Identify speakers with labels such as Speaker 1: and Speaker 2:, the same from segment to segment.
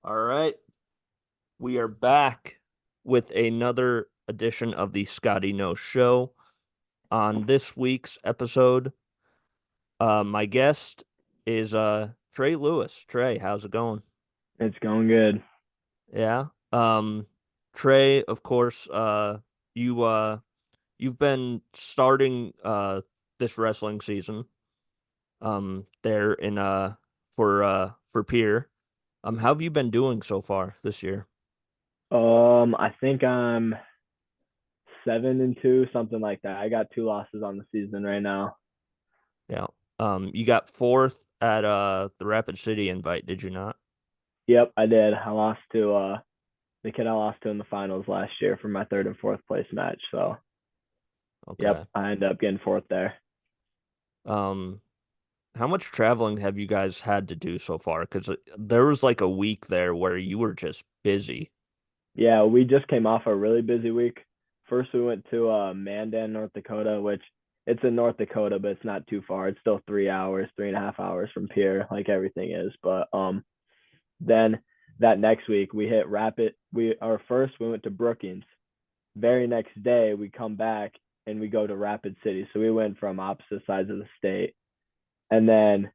Speaker 1: All right, we are back with another edition of the Scotty No Show. On this week's episode, my guest is Trey Lewis. Trey, how's it going?
Speaker 2: It's going good.
Speaker 1: Yeah. Trey, of course, you you've been starting this wrestling season there in for Pierre. How have you been doing so far this year?
Speaker 2: I think I'm 7-2, something like that. I got two losses on the season right now.
Speaker 1: Yeah. You got fourth at the Rapid City invite, did you not?
Speaker 2: Yep, I did. I lost to the kid I lost to in the finals last year for my third and fourth place match. So yep,
Speaker 1: Okay.
Speaker 2: I ended up getting fourth there.
Speaker 1: Um, how much traveling have you guys had to do so far? Because there was like a week there where you were just busy.
Speaker 2: Yeah, we just came off a really busy week. First, we went to Mandan, North Dakota, which it's in North Dakota, but it's not too far. It's still 3 hours, 3.5 hours from Pierre, like everything is. But then that next week we hit Rapid. We went to Brookings. Very next day we come back and we go to Rapid City. So we went from opposite sides of the state. And then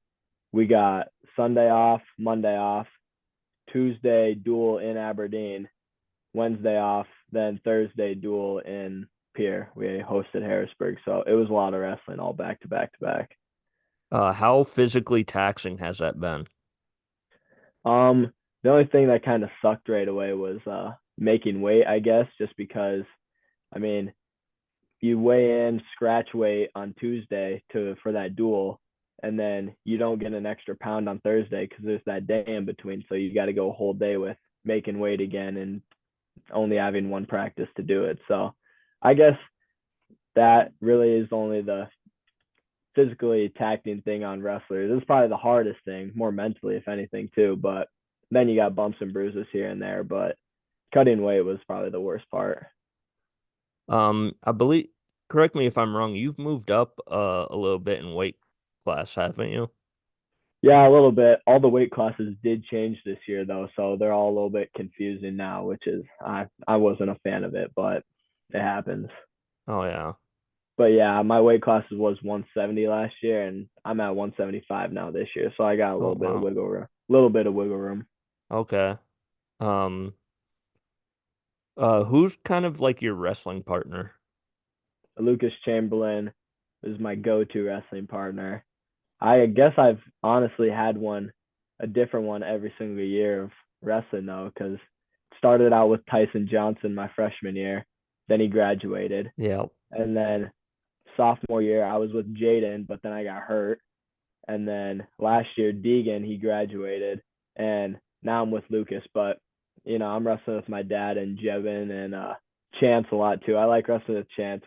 Speaker 2: we got Sunday off, Monday off, Tuesday duel in Aberdeen, Wednesday off, then Thursday duel in Pierre. We hosted Harrisburg. So it was a lot of wrestling all back to back to back.
Speaker 1: How physically taxing has that been?
Speaker 2: The only thing that kind of sucked right away was making weight, I guess, just because I mean, you weigh in scratch weight on Tuesday to for that duel, and then you don't get an extra pound on Thursday because there's that day in between. So you got to go a whole day with making weight again and only having one practice to do it. So I guess that really is only the physically taxing thing on wrestlers. This is probably the hardest thing, more mentally, if anything, too. But then you got bumps and bruises here and there. But cutting weight was probably the worst part.
Speaker 1: I believe, correct me if I'm wrong, you've moved up a little bit in weight class, haven't you?
Speaker 2: Yeah, a little bit. All the weight classes did change this year though, so they're all a little bit confusing now, which is I wasn't a fan of it, but it happens.
Speaker 1: Oh yeah.
Speaker 2: But yeah, my weight class was 170 last year, and I'm at 175 now this year, so I got a
Speaker 1: Oh
Speaker 2: little bit of
Speaker 1: wow.
Speaker 2: wiggle room. A little bit of wiggle room.
Speaker 1: Okay. Um, who's kind of like your wrestling partner?
Speaker 2: Lucas Chamberlain is my go-to wrestling partner. I guess I've honestly had a different one every single year of wrestling though, because started out with Tyson Johnson my freshman year, then he graduated,
Speaker 1: Yeah.
Speaker 2: and then sophomore year I was with Jaden, but then I got hurt, and then last year Deegan he graduated, and now I'm with Lucas. But I'm wrestling with my dad and Jevin and Chance a lot too. I like wrestling with Chance.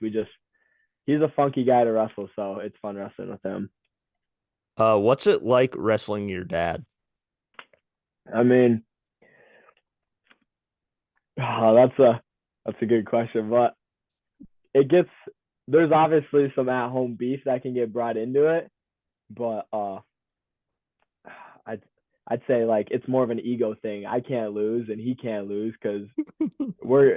Speaker 2: He's a funky guy to wrestle, so it's fun wrestling with him.
Speaker 1: What's it like wrestling your dad?
Speaker 2: I mean, oh, that's a good question, but it gets there's obviously some at home beef that can get brought into it, but I'd I'd say like it's more of an ego thing. I can't lose and he can't lose because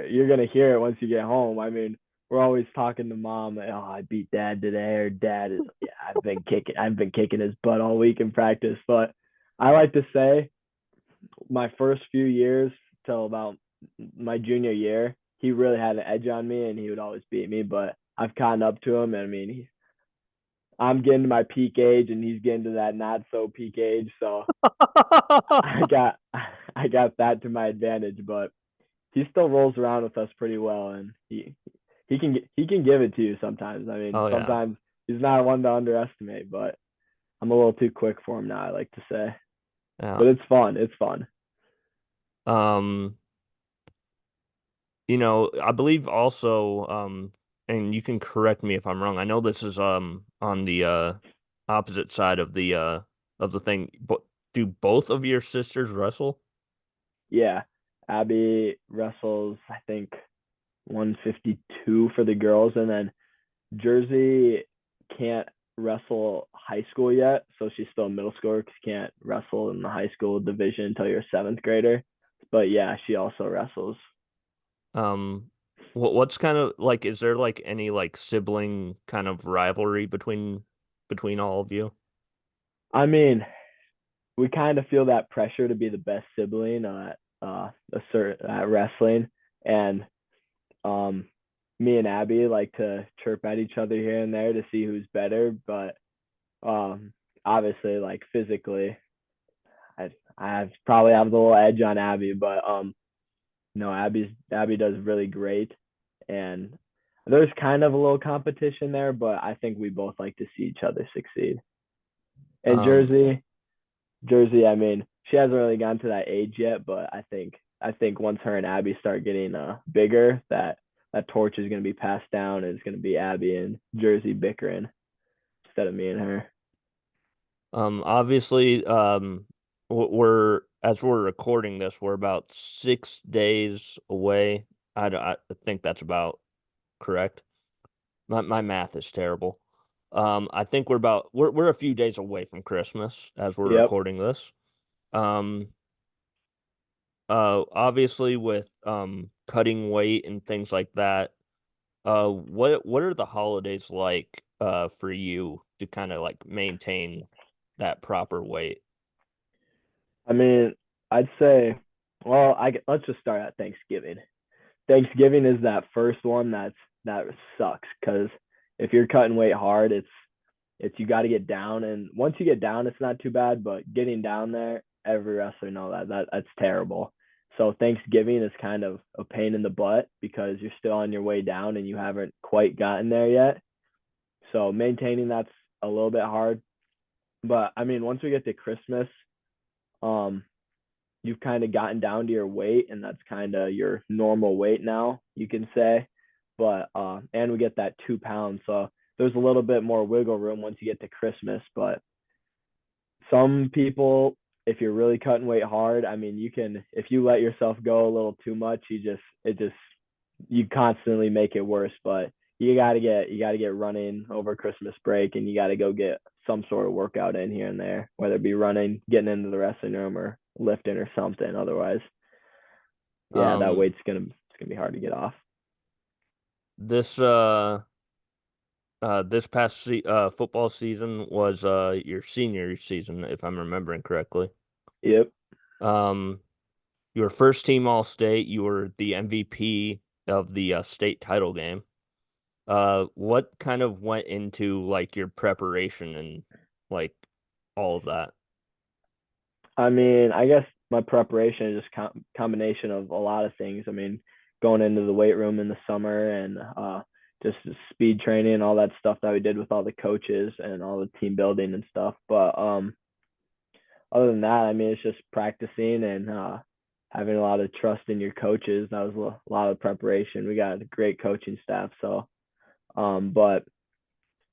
Speaker 2: you're gonna hear it once you get home. I mean, we're always talking to mom, like, oh, I beat dad today, or dad is yeah, I've been kicking his butt all week in practice. But I like to say my first few years till about my junior year, he really had an edge on me and he would always beat me. But I've caught up to him. And I mean, I'm getting to my peak age and he's getting to that not so peak age. So I got I got that to my advantage. But he still rolls around with us pretty well, and he can give it to you sometimes. I mean,
Speaker 1: Oh yeah.
Speaker 2: sometimes he's not one to underestimate. But I'm a little too quick for him now. I like to say,
Speaker 1: Yeah.
Speaker 2: but it's fun. It's fun.
Speaker 1: Um, I believe also, and you can correct me if I'm wrong. I know this is on the opposite side of the thing, but do both of your sisters wrestle?
Speaker 2: Yeah, Abby wrestles, I think 152 for the girls, and then Jersey can't wrestle high school yet, so she's still a middle schooler because you can't wrestle in the high school division until you're a seventh grader. but yeah, she also wrestles.
Speaker 1: Um, what's kind of like, is there like any like sibling kind of rivalry between all of you?
Speaker 2: I mean, we kind of feel that pressure to be the best sibling at wrestling, and um, me and Abby like to chirp at each other here and there to see who's better, but um, obviously like physically, I probably have the little edge on Abby, but no, Abby does really great, and there's kind of a little competition there, but I think we both like to see each other succeed. And
Speaker 1: Um,
Speaker 2: Jersey, I mean, she hasn't really gotten to that age yet, but I think once her and Abby start getting bigger, that torch is going to be passed down, and it's going to be Abby and Jersey bickering instead of me and her.
Speaker 1: Obviously, we're as we're recording this, we're about 6 days away. I think that's about correct. My math is terrible. I think we're a few days away from Christmas as we're
Speaker 2: Yep.
Speaker 1: recording this. Um, obviously with cutting weight and things like that, what are the holidays like for you to kind of like maintain that proper weight?
Speaker 2: I mean, I'd say, well, let's just start at Thanksgiving. Thanksgiving is that first one that sucks because if you're cutting weight hard, it's you got to get down, and once you get down, it's not too bad, but getting down there, every wrestler know that's terrible. So Thanksgiving is kind of a pain in the butt because you're still on your way down and you haven't quite gotten there yet. So maintaining that's a little bit hard. But I mean, once we get to Christmas, um, you've kind of gotten down to your weight, and that's kind of your normal weight now, you can say. But and we get that 2 pounds, so there's a little bit more wiggle room once you get to Christmas. But some people, if you're really cutting weight hard, I mean, you can, if you let yourself go a little too much, you constantly make it worse. But you got to get running over Christmas break, and you got to go get some sort of workout in here and there, whether it be running, getting into the wrestling room, or lifting or something. Otherwise, yeah, that
Speaker 1: Um,
Speaker 2: weight's gonna be hard to get off.
Speaker 1: this this past football season was your senior season, if I'm remembering correctly.
Speaker 2: Yep.
Speaker 1: Um, you were first team All State. You were the MVP of the state title game. What kind of went into like your preparation and like all of that?
Speaker 2: I mean, I guess my preparation is just combination of a lot of things. I mean, going into the weight room in the summer, and just the speed training and all that stuff that we did with all the coaches and all the team building and stuff. But other than that, I mean, it's just practicing and having a lot of trust in your coaches. That was a lot of preparation. We got a great coaching staff, so but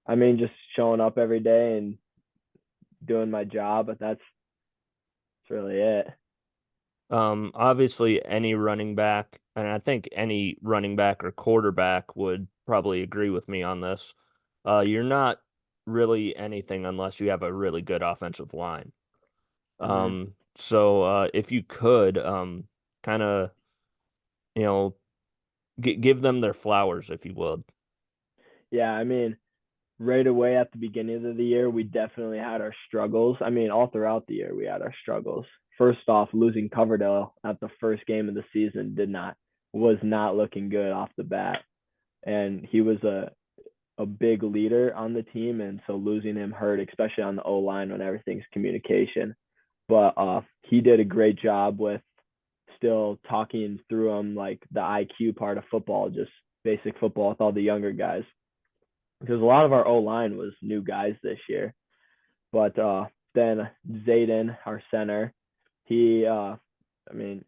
Speaker 2: I mean, just showing up every day and doing my job. But that's really it.
Speaker 1: Obviously any running back, and I think any running back or quarterback would probably agree with me on this. You're not really anything unless you have a really good offensive line.
Speaker 2: Mm-hmm.
Speaker 1: So if you could, kind of, you know, give them their flowers if you would.
Speaker 2: Yeah, I mean, right away at the beginning of the year, we definitely had our struggles. I mean, all throughout the year, we had our struggles. First off, losing Coverdale at the first game of the season was not looking good off the bat, and he was a big leader on the team, and so losing him hurt, especially on the O line when everything's communication. But he did a great job with still talking through him like the IQ part of football, just basic football with all the younger guys, because a lot of our O line was new guys this year. But then Zayden, our center, he, I mean,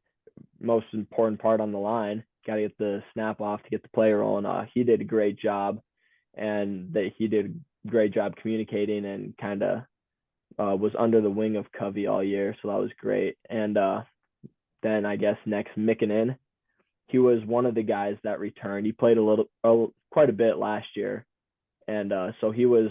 Speaker 2: most important part on the line, got to get the snap off to get the play rolling. He did a great job, and that he did a great job communicating, and kind of was under the wing of Covey all year, so that was great. And then I guess next Mickanin, he was one of the guys that returned. He played quite a bit last year, and so he was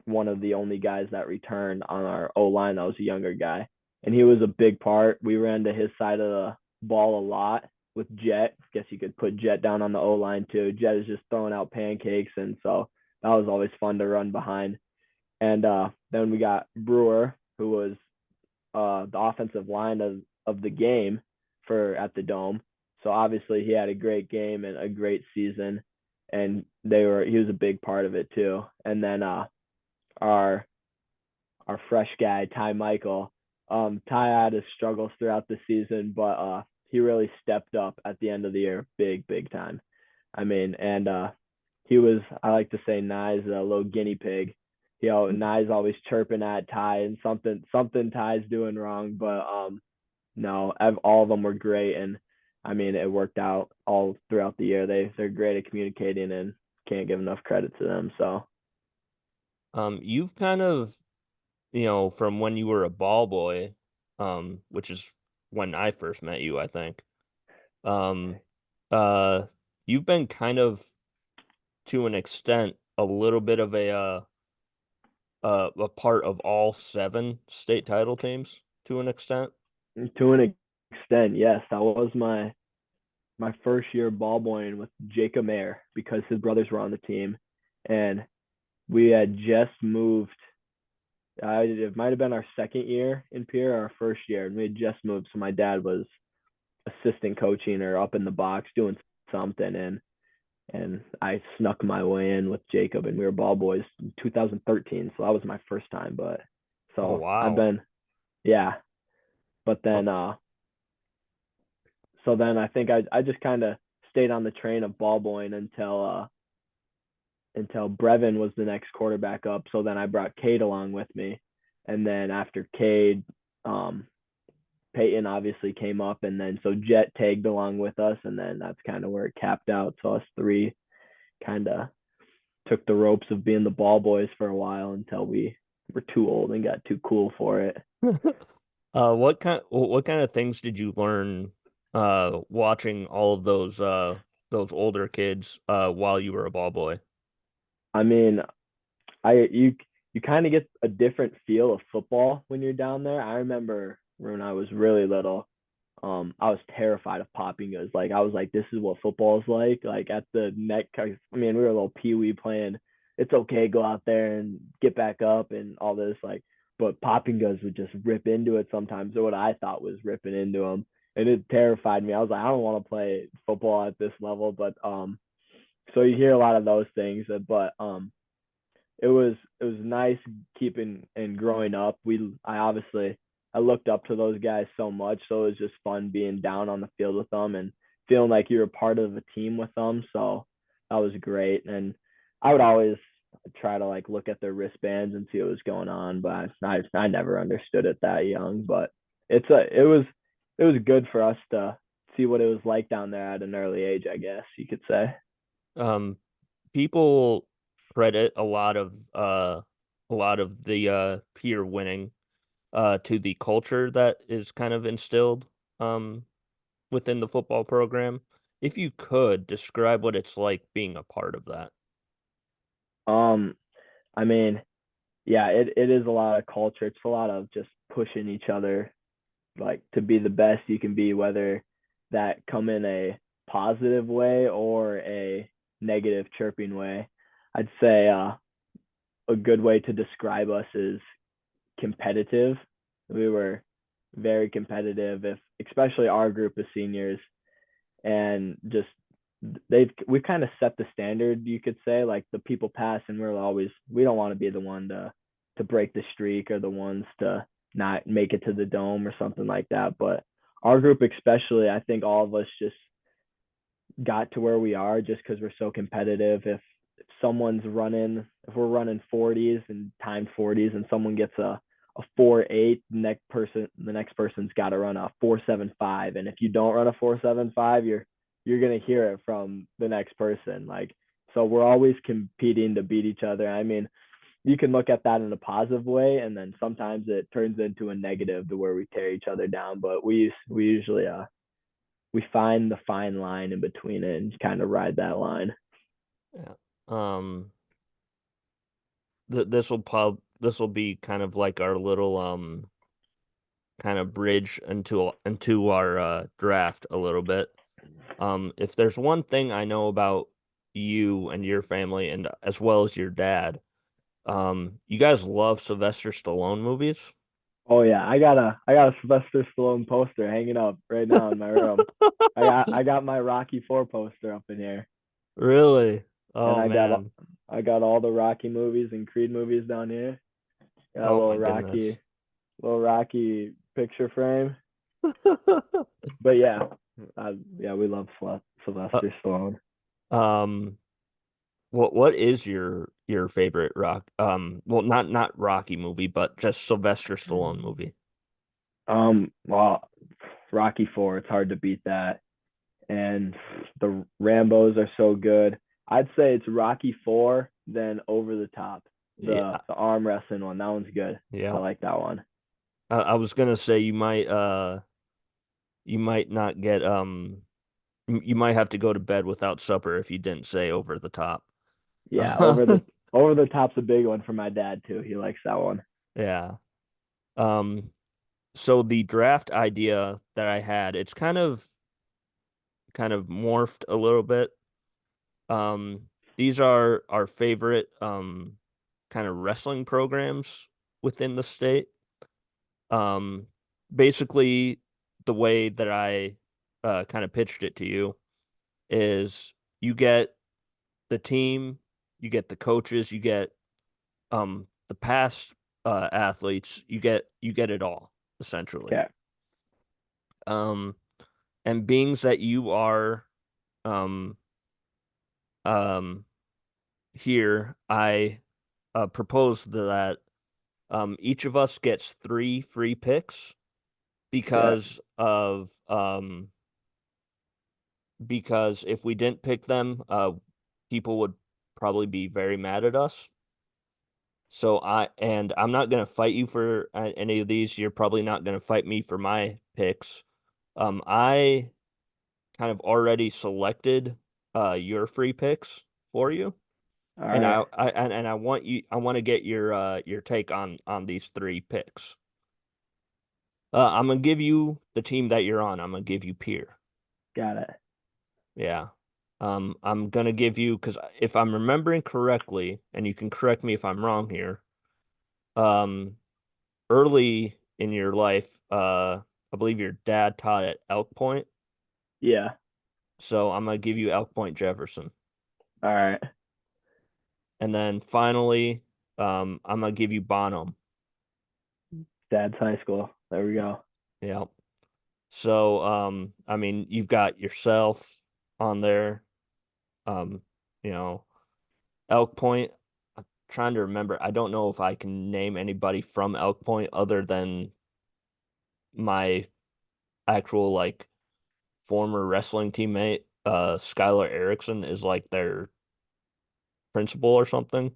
Speaker 2: one of the only guys that returned on our O line that was a younger guy, and he was a big part. We ran to his side of ball a lot with Jet. Guess you could put Jet down on the O line too. Jet is just throwing out pancakes, and so that was always fun to run behind. And then we got Brewer, who was the offensive line of the game for at the Dome. So obviously he had a great game and a great season, and he was a big part of it too. And then our our fresh guy Ty Michael, Ty had his struggles throughout the season, but he really stepped up at the end of the year, big time. I mean, and he was, I like to say, Nye's a little guinea pig. Nye's always chirping at Ty and something Ty's doing wrong, but no, all of them were great, and I mean it worked out all throughout the year. They're great at communicating, and can't give enough credit to them. So
Speaker 1: You've kind of, from when you were a ball boy, which is when I first met you, I think. Um, uh, you've been kind of, to an extent, a little bit of a part of all seven state title teams to an extent.
Speaker 2: to an extent, yes, that was my first year ball boying with Jacob Mayer because his brothers were on the team, and we had just moved. It might have been our second year in Pierre, or our first year, and we had just moved. So my dad was assistant coaching or up in the box doing something, and I snuck my way in with Jacob, and we were ball boys in 2013. So that was my first time. But
Speaker 1: Oh
Speaker 2: so I've
Speaker 1: wow.
Speaker 2: been, yeah. But
Speaker 1: Oh,
Speaker 2: then, so then I think I just kind of stayed on the train of ball boying until Brevin was the next quarterback up. So then I brought Cade along with me, and then after Cade, um, Peyton obviously came up, and then so Jet tagged along with us, and then that's kind of where it capped out. So us three kind of took the ropes of being the ball boys for a while until we were too old and got too cool for it.
Speaker 1: what kind of things did you learn watching all of those older kids while you were a ball boy?
Speaker 2: I mean, you kind of get a different feel of football when you're down there. I remember when I was really little, I was terrified of popping goods. Like I was like, this is what football is like. Like at the neck, I mean, we were a little pee-wee playing. It's okay, go out there and get back up and all this. Like, but popping goods would just rip into it sometimes, or what I thought was ripping into them, and it terrified me. I was like, I don't want to play football at this level. But so you hear a lot of those things, but it was nice keeping and growing up. I looked up to those guys so much, so it was just fun being down on the field with them and feeling like you were part of a team with them. So that was great, and I would always try to like look at their wristbands and see what was going on, but I never understood it that young. But it was good for us to see what it was like down there at an early age, I guess you could say.
Speaker 1: Um, People credit a lot of the peer winning to the culture that is kind of instilled um within the football program. If you could describe what it's like being a part of that.
Speaker 2: Um, I mean, yeah, it is a lot of culture. It's a lot of just pushing each other like to be the best you can be, whether that come in a positive way or a negative chirping way. I'd say a good way to describe us is competitive. We were very competitive, if especially our group of seniors, and just we've kind of set the standard, you could say. Like the people pass, and we don't want to be the one to break the streak or the ones to not make it to the dome or something like that. But our group especially, I think all of us just got to where we are just because we're so competitive. If we're running 40s and timed 40s, and someone gets a 4.8, the next person's got to run a 4.75, and if you don't run a 4.75, you're gonna hear it from the next person. Like, so we're always competing to beat each other. I mean, you can look at that in a positive way, and then sometimes it turns into a negative to where we tear each other down. But we usually we find the fine line in between it and kind of ride that line.
Speaker 1: Yeah. Um, this will be kind of like our little kind of bridge into our draft a little bit. If there's one thing I know about you and your family, and as well as your dad, you guys love Sylvester Stallone movies.
Speaker 2: Oh yeah, I got a Sylvester Stallone poster hanging up right now in my room. I got my Rocky Four poster up in here,
Speaker 1: Really?
Speaker 2: and
Speaker 1: Oh
Speaker 2: I got
Speaker 1: man.
Speaker 2: I got all the Rocky movies and Creed movies down here. Got a
Speaker 1: Oh my goodness.
Speaker 2: little Rocky picture frame. But yeah, yeah, we love
Speaker 1: Uh,
Speaker 2: Sylvester Stallone.
Speaker 1: um, what is your favorite rock? Well, not Rocky movie, but just Sylvester Stallone movie.
Speaker 2: Well, Rocky Four, it's hard to beat that, and the Rambos are so good. I'd say it's Rocky Four, then Over the Top,
Speaker 1: Yeah,
Speaker 2: the arm wrestling one. That one's good. I
Speaker 1: yeah.
Speaker 2: like that one.
Speaker 1: I was gonna say you might not get you might have to go to bed without supper if you didn't say over the top.
Speaker 2: Yeah,
Speaker 1: Uh,
Speaker 2: Over the Top's a big one for my dad too. He likes that one.
Speaker 1: yeah. Um, so the draft idea that I had, it's kind of morphed a little bit. These are our favorite kind of wrestling programs within the state. Um, Basically the way that I kind of pitched it to you is you get the team, you get the coaches, you get the past athletes, you get it all essentially.
Speaker 2: Okay.
Speaker 1: Um, and beings that you are um um here, I propose that each of us gets three free picks
Speaker 2: Yeah.
Speaker 1: because if we didn't pick them, people would probably be very mad at us. So I'm not gonna fight you for any of these. You're probably not gonna fight me for my picks. I kind of already selected your free picks for you,
Speaker 2: All
Speaker 1: and
Speaker 2: right.
Speaker 1: I want to get your take on these three picks. I'm gonna give you the team that you're on. I'm gonna give you Pierre.
Speaker 2: Got it.
Speaker 1: Yeah. I'm gonna give you because if I'm remembering correctly, and you can correct me if I'm wrong here, um, early in your life, I believe your dad taught at Elk Point,
Speaker 2: Yeah.
Speaker 1: so I'm gonna give you Elk Point Jefferson,
Speaker 2: All right.
Speaker 1: and then finally, I'm gonna give you Bonham.
Speaker 2: Dad's high school. There we go.
Speaker 1: Yeah. So, I mean, you've got yourself on there, um, you know, Elk Point. I'm trying to remember. I don't know if I can name anybody from Elk Point other than my actual like former wrestling teammate. Skylar Erickson is like their principal or something.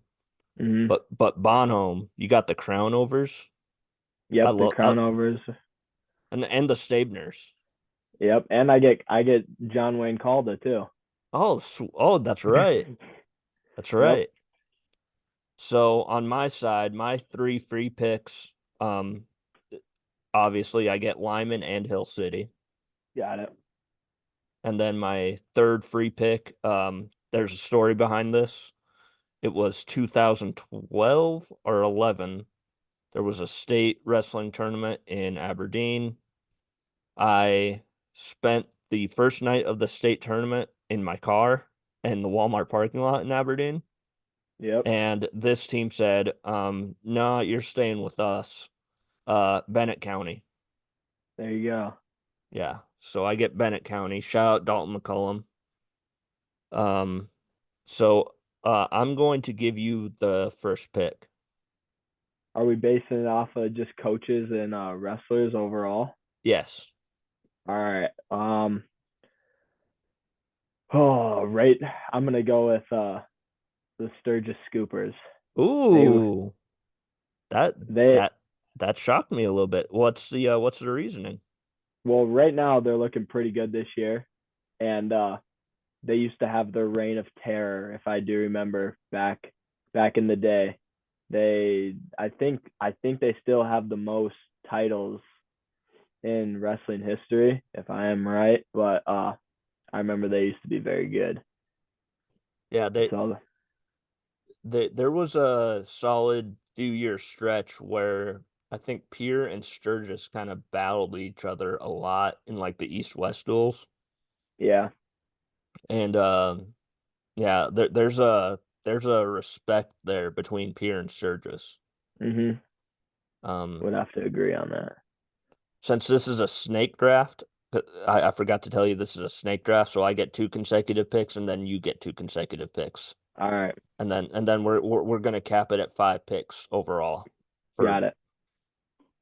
Speaker 2: Hmm.
Speaker 1: But Bonhomme, you got the Crownovers. I
Speaker 2: Yep. The
Speaker 1: love
Speaker 2: Crown Overs.
Speaker 1: and the Stabners.
Speaker 2: Yep. And I get John Wayne Calda too.
Speaker 1: Oh, that's right. That's
Speaker 2: Yep.
Speaker 1: right. So on my side, my three free picks, um, obviously I get Lyman and Hill City.
Speaker 2: Got it.
Speaker 1: And then my third free pick, there's a story behind this. It was 2012 or 11. There was a state wrestling tournament in Aberdeen. I spent the first night of the state tournament in my car in the Walmart parking lot in Aberdeen.
Speaker 2: Yep.
Speaker 1: And this team said, no, you're staying with us. Bennett County.
Speaker 2: There you go.
Speaker 1: Yeah. So I get Bennett County. Shout out Dalton McCullum. Um, so I'm going to give you the first pick.
Speaker 2: Are we basing it off of just coaches and wrestlers overall?
Speaker 1: Yes.
Speaker 2: All right. Oh, right. I'm gonna go with the Sturgis Scoopers. They
Speaker 1: Ooh, that
Speaker 2: they
Speaker 1: that that shocked me a little bit. What's the reasoning?
Speaker 2: well, right now they're looking pretty good this year, and they used to have their reign of terror, if I do remember back in the day. I think they still have the most titles in wrestling history, if I am right. But I remember they used to be very good.
Speaker 1: Yeah,
Speaker 2: So
Speaker 1: there was a solid few-year stretch where I think Pierre and Sturgis kind of battled each other a lot in like the East-West duels.
Speaker 2: yeah.
Speaker 1: And yeah, there's a respect there between Pierre and Sturgis.
Speaker 2: Mhm.
Speaker 1: Um,
Speaker 2: Would have to agree on that.
Speaker 1: since this is a snake draft, I forgot to tell you this is a snake draft, so I get two consecutive picks and then you get two consecutive picks.
Speaker 2: All right.
Speaker 1: And then we're gonna cap it at five picks overall for
Speaker 2: Got it.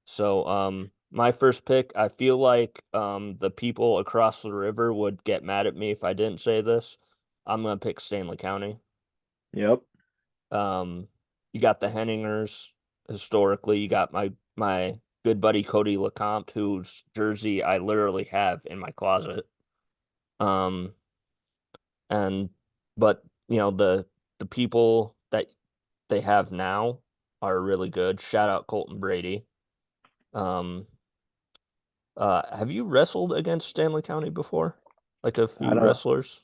Speaker 1: so my first pick, I feel like the people across the river would get mad at me if I didn't say this. I'm gonna pick Stanley County.
Speaker 2: Yep.
Speaker 1: Um, you got the Henningers historically. You got my good buddy Cody LeCompte, whose jersey I literally have in my closet. Um, and but you know the people that they have now are really good. Shout out Colton Brady. Um, have you wrestled against Stanley County before? Like a
Speaker 2: I
Speaker 1: few
Speaker 2: don't
Speaker 1: wrestlers?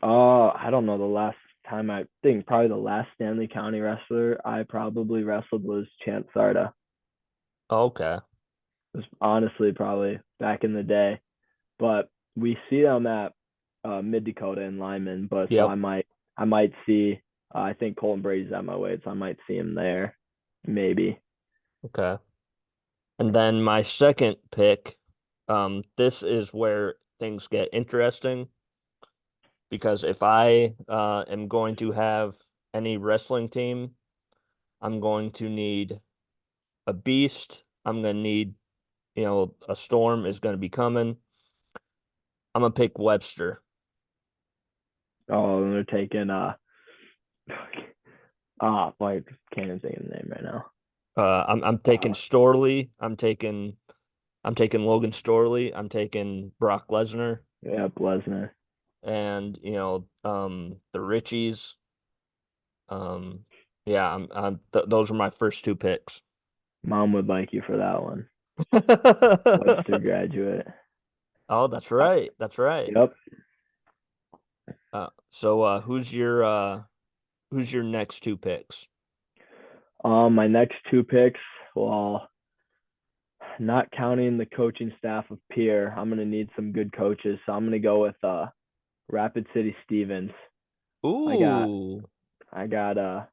Speaker 2: I don't know the last time I think probably the last Stanley County wrestler I probably wrestled was Chance Sarda.
Speaker 1: Okay.
Speaker 2: It was honestly probably back in the day. But we see them at Mid Dakota and Lyman, but so
Speaker 1: Yep.
Speaker 2: I might see I think Colton Brady's at my weight, so I might see him there. Maybe.
Speaker 1: Okay. And then my second pick, this is where things get interesting because if I am going to have any wrestling team, I'm going to need a beast. I'm going to need, you know, a storm is going to be coming. I'm going to pick Webster.
Speaker 2: Oh, and they're taking boy, can't even think of the name right now.
Speaker 1: I'm taking Storley. I'm taking Logan Storley. I'm taking Brock Lesnar,
Speaker 2: Yeah, Lesnar.
Speaker 1: and you know, the Richies. Yeah, I'm th those were my first two picks.
Speaker 2: Mom would like you for that one. Webster graduate.
Speaker 1: Oh, that's
Speaker 2: Uh,
Speaker 1: right. That's right.
Speaker 2: yep.
Speaker 1: So who's your next two picks?
Speaker 2: My next two picks, well, not counting the coaching staff of Pierre, I'm gonna need some good coaches. So I'm gonna go with Rapid City Stevens. I got
Speaker 1: Ooh,
Speaker 2: I got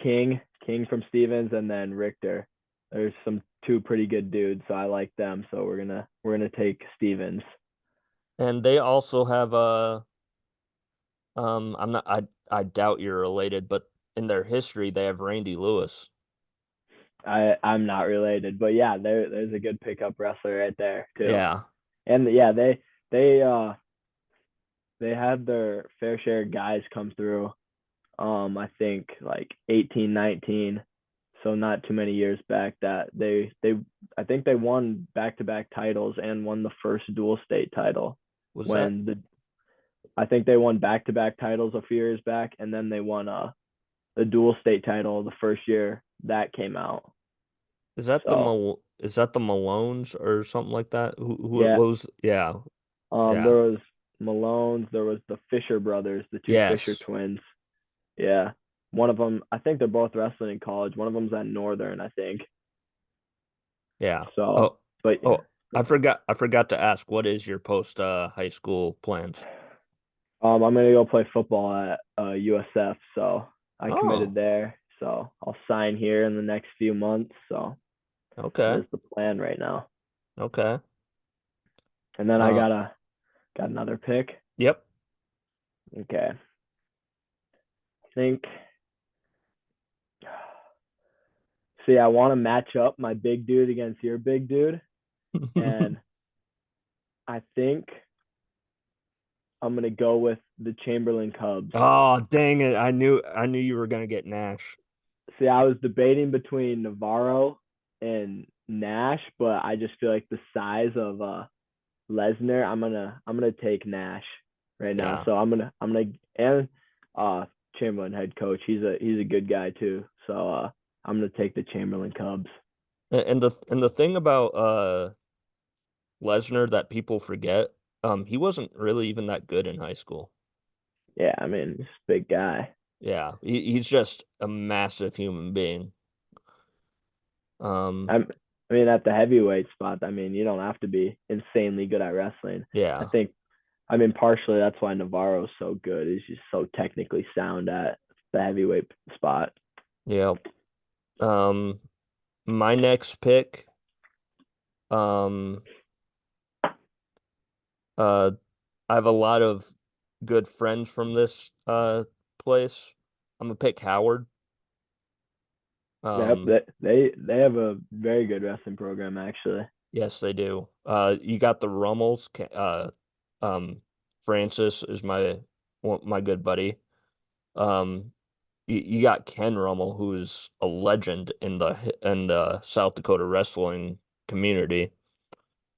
Speaker 2: King from Stevens and then Richter. There's some two pretty good dudes, so I like them. So we're gonna take Stevens.
Speaker 1: and they also have I'm not I doubt you're related, but in their history they have Randy Lewis.
Speaker 2: I'm not related, but yeah, there's a good pickup wrestler right there too.
Speaker 1: Yeah,
Speaker 2: And yeah, they they had their fair share of guys come through. I think like 18, 19, so not too many years back that they I think they won back-to-back titles and won the first dual state title
Speaker 1: was that
Speaker 2: when the I think they won back-to-back titles a few years back, and then they won the dual state title the first year that came out. So
Speaker 1: Is that the Malones or something like that? Who it
Speaker 2: yeah,
Speaker 1: was? Yeah,
Speaker 2: there
Speaker 1: yeah,
Speaker 2: was Malone's, there was the Fisher brothers, the two Fisher
Speaker 1: yes,
Speaker 2: twins. Yeah, one of them, I think they're both wrestling in college. One of them's at Northern, I think.
Speaker 1: yeah.
Speaker 2: So,
Speaker 1: Oh,
Speaker 2: but
Speaker 1: oh, I forgot to ask, what is your post high school plans?
Speaker 2: I'm gonna go play football at USF. So I committed
Speaker 1: Oh,
Speaker 2: there. So I'll sign here in the next few months. So that
Speaker 1: okay,
Speaker 2: is the plan right now.
Speaker 1: okay.
Speaker 2: And then I
Speaker 1: Uh,
Speaker 2: got another pick.
Speaker 1: yep.
Speaker 2: Okay, I think. See, I want to match up my big dude against your big dude, and I think I'm gonna go with the Chamberlain Cubs.
Speaker 1: Oh, dang it. I knew you were gonna get Nash.
Speaker 2: See, I was debating between Navarro and Nash, but I just feel like the size of Lesnar, I'm gonna take Nash right now.
Speaker 1: Yeah.
Speaker 2: So I'm gonna and uh Chamberlain head coach. He's a good guy too. So I'm gonna take the Chamberlain Cubs.
Speaker 1: And the thing about Lesnar that people forget. He wasn't really even that good in high school.
Speaker 2: Yeah, I mean, he's a big guy.
Speaker 1: Yeah, he's just a massive human being. Um,
Speaker 2: I'm, I mean, at the heavyweight spot, I mean, you don't have to be insanely good at wrestling. I
Speaker 1: yeah,
Speaker 2: think, I mean, partially that's why Navarro's so good. He's just so technically sound at the heavyweight spot.
Speaker 1: yeah. Um, my next pick, um, uh, I have a lot of good friends from this place. I'm gonna pick Howard.
Speaker 2: Yep,
Speaker 1: Um,
Speaker 2: they have a very good wrestling program actually.
Speaker 1: yes, they do. You got the Rummels. Francis is my good buddy. Um, you got Ken Rummel, who's a legend in the South Dakota wrestling community.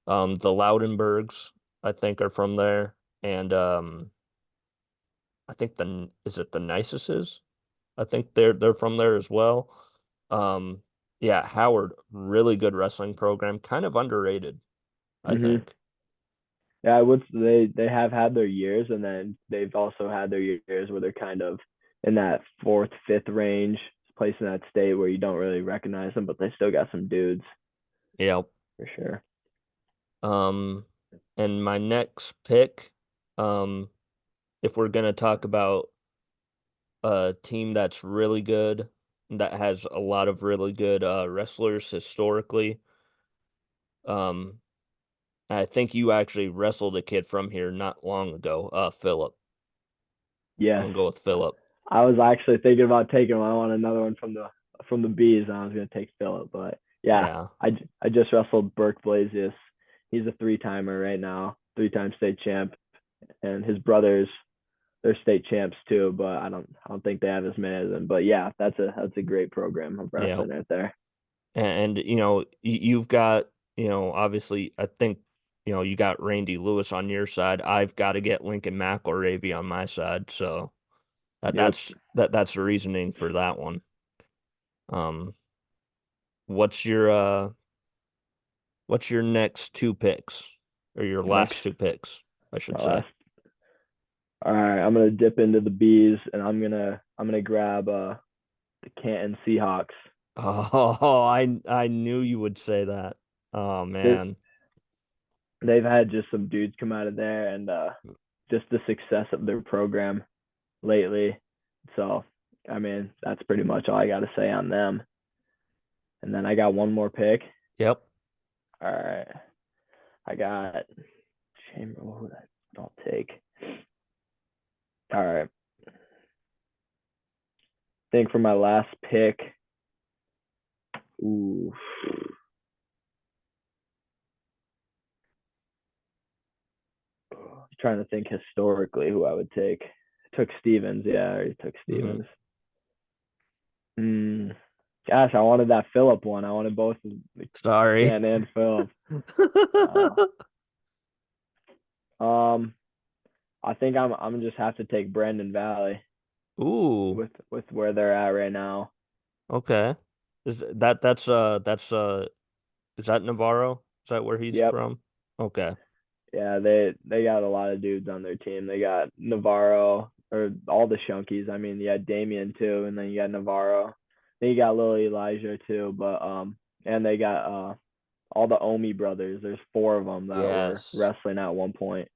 Speaker 1: The Loudenbergs, I think, are from there, and I think the is it the Niceses? I think they're from there as well. Um, yeah, Howard, really good wrestling program, kind of underrated, I
Speaker 2: Hmm.
Speaker 1: think.
Speaker 2: Yeah, I would. They have had their years, and then they've also had their years where they're kind of in that fourth, fifth range, place in that state where you don't really recognize them, but they still got some dudes
Speaker 1: Yeah.
Speaker 2: for sure.
Speaker 1: Um, and my next pick, um, if we're gonna talk about a team that's really good, that has a lot of really good wrestlers historically, um, I think you actually wrestled a kid from here not long ago, Philip. I'm
Speaker 2: Yes,
Speaker 1: gonna go with Philip.
Speaker 2: I was actually thinking about taking one. I want another one from the bees. And I was gonna take Philip, but yeah,
Speaker 1: Yeah,
Speaker 2: I just wrestled Burke Blasius. He's a three timer right now, 3 time state champ, and his brothers they're state champs too. But I don't think they have as many as them. But yeah, that's a great program of
Speaker 1: yeah.
Speaker 2: wrestling right there.
Speaker 1: And you know, you've got, obviously, I think, you got Randy Lewis on your side. I've got to get Lincoln McElravy on my side. So that
Speaker 2: Yep.
Speaker 1: that's that that's the reasoning for that one. Um, what's your next two picks or your
Speaker 2: My next
Speaker 1: last two picks, I should
Speaker 2: my
Speaker 1: say?
Speaker 2: last. All right, I'm gonna dip into the bees and I'm gonna grab the Canton Seahawks.
Speaker 1: Oh, I knew you would say that. Oh
Speaker 2: They
Speaker 1: man.
Speaker 2: they've had just some dudes come out of there and just the success of their program lately. So I mean that's pretty much all I got to say on them. And then I got one more pick.
Speaker 1: Yep.
Speaker 2: All right, I got Chamber. Who would I'll take? All right, I think for my last pick. Ooh, trying to think historically who I would take. Took Stevens. Yeah, I already took
Speaker 1: Hmm.
Speaker 2: Stevens. Mm, gosh, I wanted that Phillip one. I wanted both
Speaker 1: Sorry.
Speaker 2: Can and Phillip. Uh, um, I think I'm just have to take Brandon Valley
Speaker 1: Ooh,
Speaker 2: with where they're at right now.
Speaker 1: okay. That's is that Navarro? Is that where he's
Speaker 2: Yep.
Speaker 1: from? Okay.
Speaker 2: Yeah, they got a lot of dudes on their team. They got Navarro or all the Shunkies. I mean, you got Damien too, and then you got Navarro. Then you got Lil Elijah too, but and they got all the Omi brothers. There's four of them that were
Speaker 1: Yes.
Speaker 2: wrestling at one point,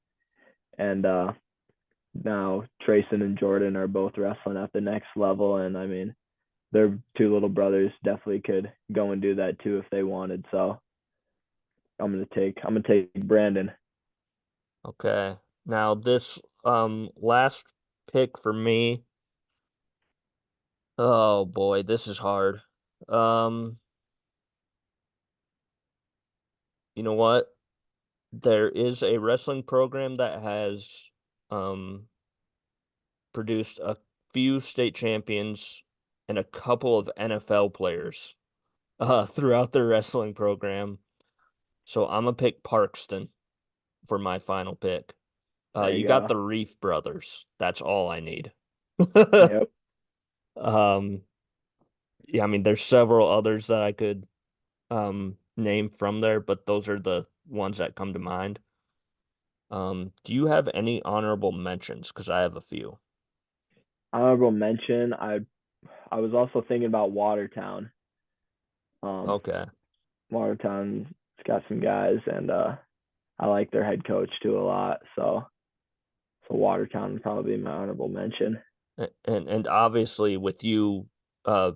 Speaker 2: and now Trayson and Jordan are both wrestling at the next level. And I mean, their two little brothers definitely could go and do that too if they wanted. So I'm gonna take Brandon.
Speaker 1: Okay. Now this last pick for me. Oh boy, this is hard. Um, you know what? There is a wrestling program that has um produced a few state champions and a couple of NFL players throughout their wrestling program. So I'm gonna pick Parkston for my final pick.
Speaker 2: There you
Speaker 1: You got
Speaker 2: go.
Speaker 1: the Reef brothers. That's all I need.
Speaker 2: Yep.
Speaker 1: Um, yeah, I mean, there's several others that I could um name from there, but those are the ones that come to mind. Do you have any honorable mentions? Because I have a few.
Speaker 2: Honorable mention. I was also thinking about Watertown. Um,
Speaker 1: Okay.
Speaker 2: Watertown's got some guys, and I like their head coach too a lot. So Watertown would probably be my honorable mention.
Speaker 1: And obviously with you, uh,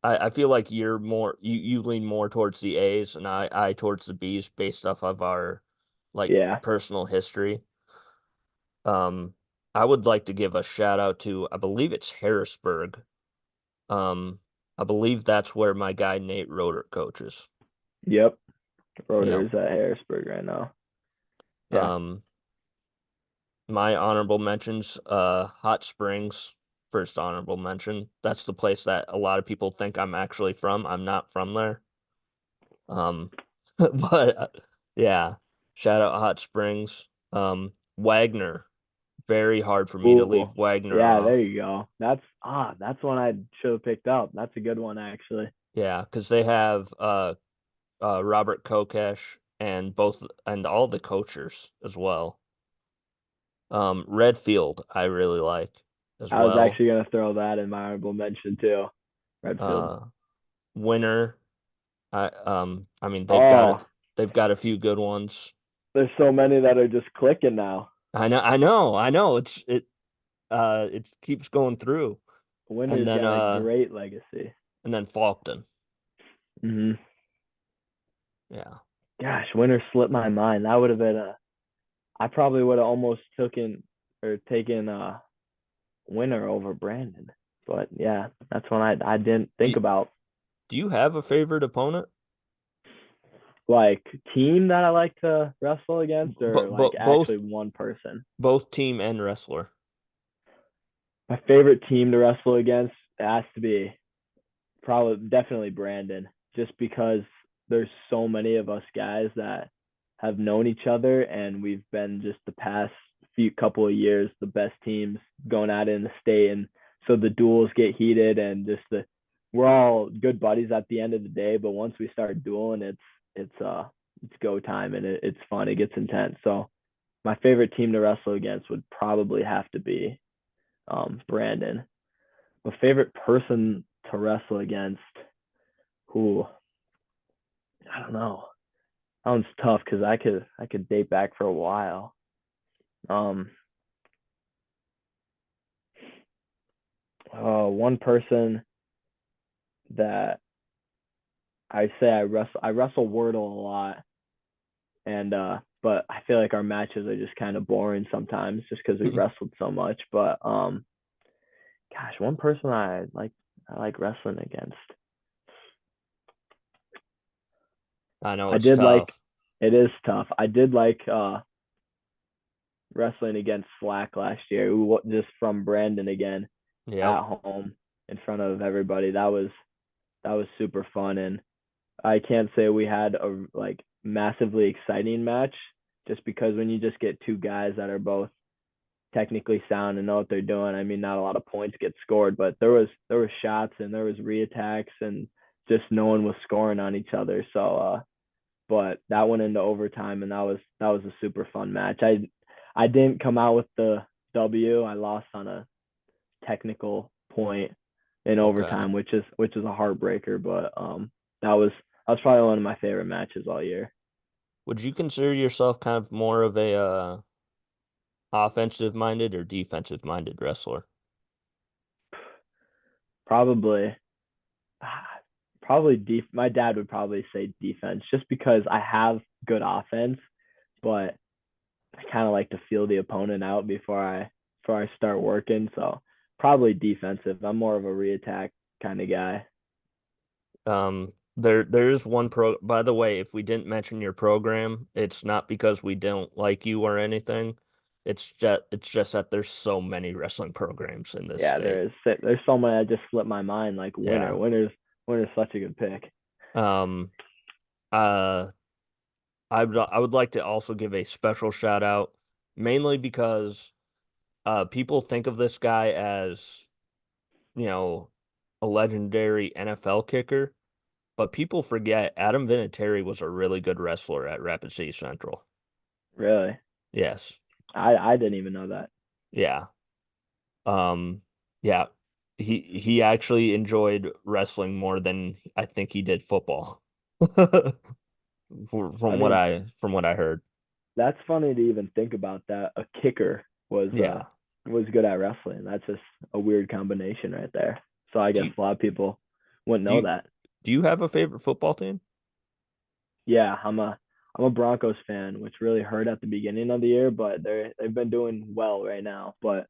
Speaker 1: I feel like you're more you lean more towards the A's and I towards the B's based off of our like
Speaker 2: Yeah.
Speaker 1: personal history. Um, I would like to give a shout out to I believe it's Harrisburg. Um, I believe that's where my guy Nate Roeder coaches.
Speaker 2: Yep.
Speaker 1: Yep.
Speaker 2: Rotor's at Harrisburg right now. Yeah.
Speaker 1: Um, my honorable mentions, Hot Springs, first honorable mention. That's the place that a lot of people think I'm actually from. I'm not from there. Um, but yeah, shout out Hot Springs. Wagner, very hard for me to
Speaker 2: Ooh.
Speaker 1: leave Wagner
Speaker 2: Yeah, there
Speaker 1: off.
Speaker 2: you go. That's one I should have picked up. That's a good one actually.
Speaker 1: Yeah, because they have Robert Kokesh and both and all the coachers as well. Redfield, I really like as
Speaker 2: I was
Speaker 1: well.
Speaker 2: actually gonna throw that in my honorable mention too. Redfield.
Speaker 1: Uh, Winner, I mean
Speaker 2: Oh,
Speaker 1: they've got a few good ones.
Speaker 2: there's so many that are just clicking now.
Speaker 1: I know. It keeps going through. And
Speaker 2: Winter's
Speaker 1: then
Speaker 2: got a great legacy.
Speaker 1: Faulkton.
Speaker 2: Hmm.
Speaker 1: Yeah.
Speaker 2: Gosh, Winter slipped my mind. That would have been a. I probably would have almost taken Winter over Brandon. But yeah, that's one I didn't
Speaker 1: Do
Speaker 2: think about.
Speaker 1: do you have a favorite opponent?
Speaker 2: Like team that I like to wrestle against, or
Speaker 1: But
Speaker 2: like
Speaker 1: both
Speaker 2: actually one person.
Speaker 1: both team and wrestler.
Speaker 2: My favorite team to wrestle against has to be probably definitely Brandon, just because there's so many of us guys that have known each other, and we've been just the past few couple of years the best teams going at it in the state, and so the duels get heated, and just the we're all good buddies at the end of the day. But once we start dueling, it's go time, and it's fun. It gets intense. So my favorite team to wrestle against would probably have to be Brandon. My favorite person to wrestle against, who I don't know. That one's tough because I could date back for a while. Um, one person that I say I wrestle Wordle a lot, and but I feel like our matches are just kind of boring sometimes just because we wrestled so much. But gosh, one person I like wrestling against.
Speaker 1: I know
Speaker 2: I
Speaker 1: it's
Speaker 2: did like
Speaker 1: tough.
Speaker 2: it is tough. I did like wrestling against Slack last year, who just from Brandon again
Speaker 1: Yep.
Speaker 2: at home in front of everybody. That was super fun, and I can't say we had a like massively exciting match, just because when you just get two guys that are both technically sound and know what they're doing, I mean, not a lot of points get scored, but there was shots and there was reattacks, and just no one was scoring on each other. So but that went into overtime, and that was a super fun match. I didn't come out with the W. I lost on a technical point in
Speaker 1: Okay.
Speaker 2: overtime, which is a heartbreaker. But that was probably one of my favorite matches all year.
Speaker 1: Would you consider yourself kind of more of a offensive minded or defensive minded wrestler?
Speaker 2: Probably, probably my dad would probably say defense, just because I have good offense, but I kind of like to feel the opponent out before I start working. So probably defensive. I'm more of a reattack kind of guy.
Speaker 1: There is one by the way, if we didn't mention your program, it's not because we don't like you or anything. It's just that there's so many wrestling programs in this
Speaker 2: Yeah,
Speaker 1: state.
Speaker 2: there's so many that just slipped my mind. Like Winter,
Speaker 1: Yeah.
Speaker 2: Winter's such a good pick.
Speaker 1: Um uh I would like to also give a special shout out, mainly because people think of this guy as, you know, a legendary NFL kicker. but people forget Adam Vinatieri was a really good wrestler at Rapid City Central.
Speaker 2: Really?
Speaker 1: Yes.
Speaker 2: I didn't even know that.
Speaker 1: Yeah. Um, yeah. He actually enjoyed wrestling more than I think he did football.
Speaker 2: I
Speaker 1: From what
Speaker 2: mean,
Speaker 1: I heard.
Speaker 2: that's funny to even think about that. A kicker
Speaker 1: Yeah.
Speaker 2: was good at wrestling. That's just a weird combination right there. So I
Speaker 1: Do
Speaker 2: guess
Speaker 1: you,
Speaker 2: a lot of people wouldn't
Speaker 1: do
Speaker 2: know
Speaker 1: you
Speaker 2: that.
Speaker 1: do you have a favorite football team?
Speaker 2: Yeah, I'm a Broncos fan, which really hurt at the beginning of the year, but they've been doing well right now. But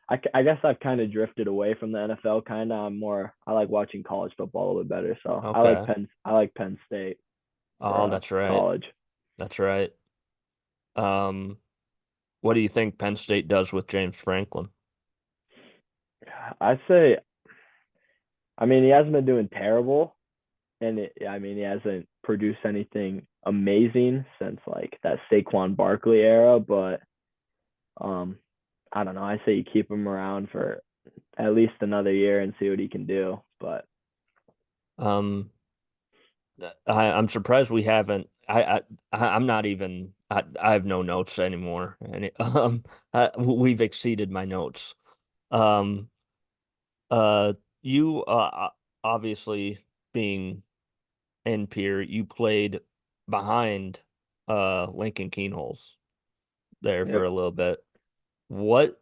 Speaker 2: I guess I've kind of drifted away from the NFL. Kind of, I like watching college football a little bit better. So
Speaker 1: Okay.
Speaker 2: I like Penn State for
Speaker 1: Oh, that's right.
Speaker 2: college.
Speaker 1: That's right. Um, what do you think Penn State does with James Franklin?
Speaker 2: I say, I mean, he hasn't been doing terrible, and I mean, he hasn't produced anything amazing since like that Saquon Barkley era. But um, I don't know. I say you keep him around for at least another year and see what he can do. But
Speaker 1: Um, I'm surprised we haven't. I'm not even. I have no notes anymore, and we've exceeded my notes. Um, uh, you obviously being in Pierre, you played behind Lincoln Keenholz there for
Speaker 2: yep.
Speaker 1: a little bit. What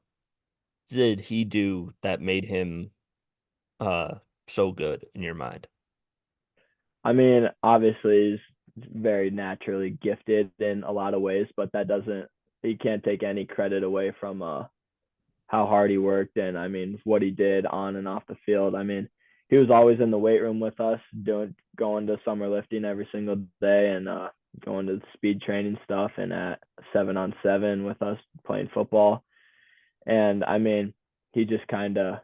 Speaker 1: did he do that made him uh so good in your mind?
Speaker 2: I mean, obviously, he's very naturally gifted in a lot of ways, but that doesn't. He can't take any credit away from how hard he worked and I mean what he did on and off the field. I mean, he was always in the weight room with us, going to summer lifting every single day and going to speed training stuff and at 7-on-7 with us playing football. And I mean, he just kind of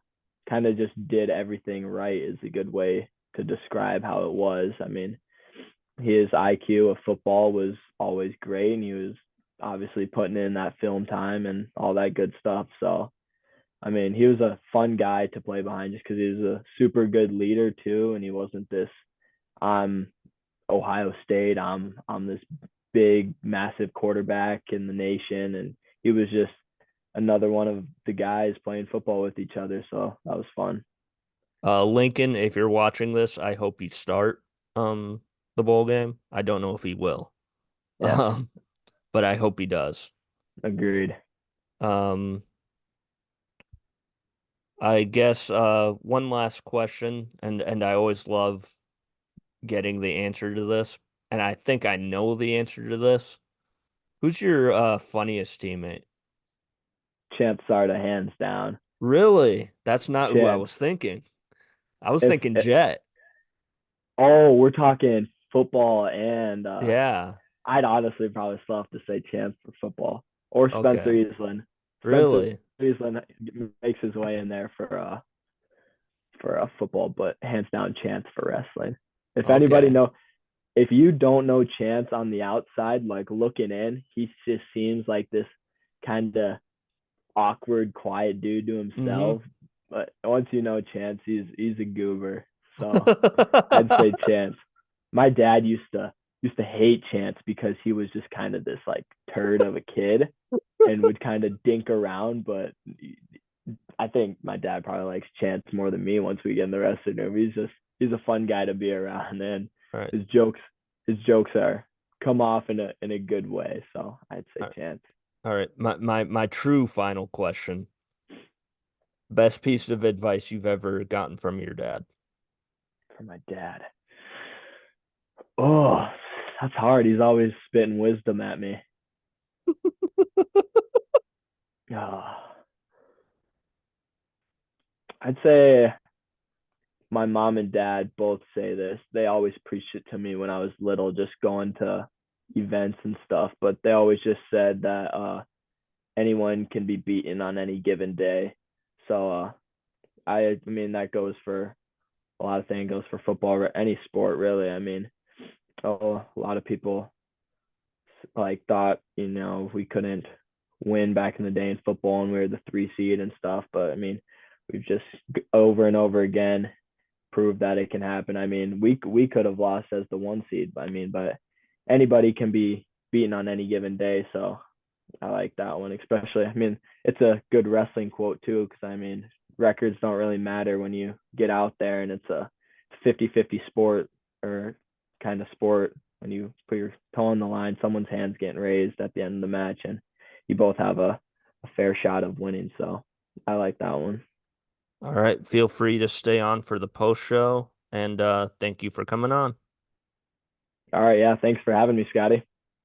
Speaker 2: just did everything right is a good way to describe how it was. I mean, his IQ of football was always great and he was obviously putting in that film time and all that good stuff. So I mean, he was a fun guy to play behind just because he was a super good leader too, and he wasn't this I'm Ohio State, I'm this big massive quarterback in the nation, and he was just another one of the guys playing football with each other. So that was fun.
Speaker 1: Lincoln, if you're watching this, I hope you start the bowl game. I don't know if he will.
Speaker 2: Yeah,
Speaker 1: Um, but I hope he does.
Speaker 2: agreed.
Speaker 1: Um, I guess one last question, and I always love getting the answer to this, and I think I know the answer to this. Who's your funniest teammate?
Speaker 2: Chance Sarda, hands down.
Speaker 1: Really? That's not who I
Speaker 2: Chance.
Speaker 1: was thinking. I was
Speaker 2: If
Speaker 1: thinking Jet.
Speaker 2: oh, we're talking football and
Speaker 1: Yeah.
Speaker 2: I'd honestly probably still have to say Chance for football or Spencer
Speaker 1: Okay.
Speaker 2: Easland. Spencer
Speaker 1: Really?
Speaker 2: Easland makes his way in there for football, but hands down Chance for wrestling. If anybody
Speaker 1: Okay.
Speaker 2: know, if you don't know Chance on the outside, like looking in, he just seems like this kind of awkward, quiet dude to
Speaker 1: Mm-hmm.
Speaker 2: himself. But once you know Chance, he's a goober. So I'd say Chance. My dad used to hate Chance because he was just kind of this like turd of a kid and would kind of dink around. But I think my dad probably likes Chance more than me once we get in the wrestling room. He's a fun guy to be around, and
Speaker 1: All right.
Speaker 2: his jokes his jokes are come off in a good way. So I'd say
Speaker 1: All right.
Speaker 2: Chance
Speaker 1: All right. My true final question. Best piece of advice you've ever gotten from your dad?
Speaker 2: for my dad. Oh, that's hard. He's always spitting wisdom at me. Oh, I'd say my mom and dad both say this. They always preached it to me when I was little, just going to events and stuff. But they always just said that anyone can be beaten on any given day. So I mean that goes for a lot of things. It goes for football, or any sport really. I mean, oh, a lot of people like thought we couldn't win back in the day in football and we were the 3 seed and stuff. But I mean, we've just over and over again prove that it can happen. I mean, we could have lost as the 1 seed. I mean, but anybody can be beaten on any given day. So I like that one, especially. I mean, it's a good wrestling quote too, because I mean, records don't really matter when you get out there and it's a 50-50 sport or kind of sport. When you put your toe on the line, someone's hand's getting raised at the end of the match, and you both have a fair shot of winning. So I like that one.
Speaker 1: All right. Feel free to stay on for the post show, and thank you for coming on.
Speaker 2: All right, yeah, thanks for having me, Scotty.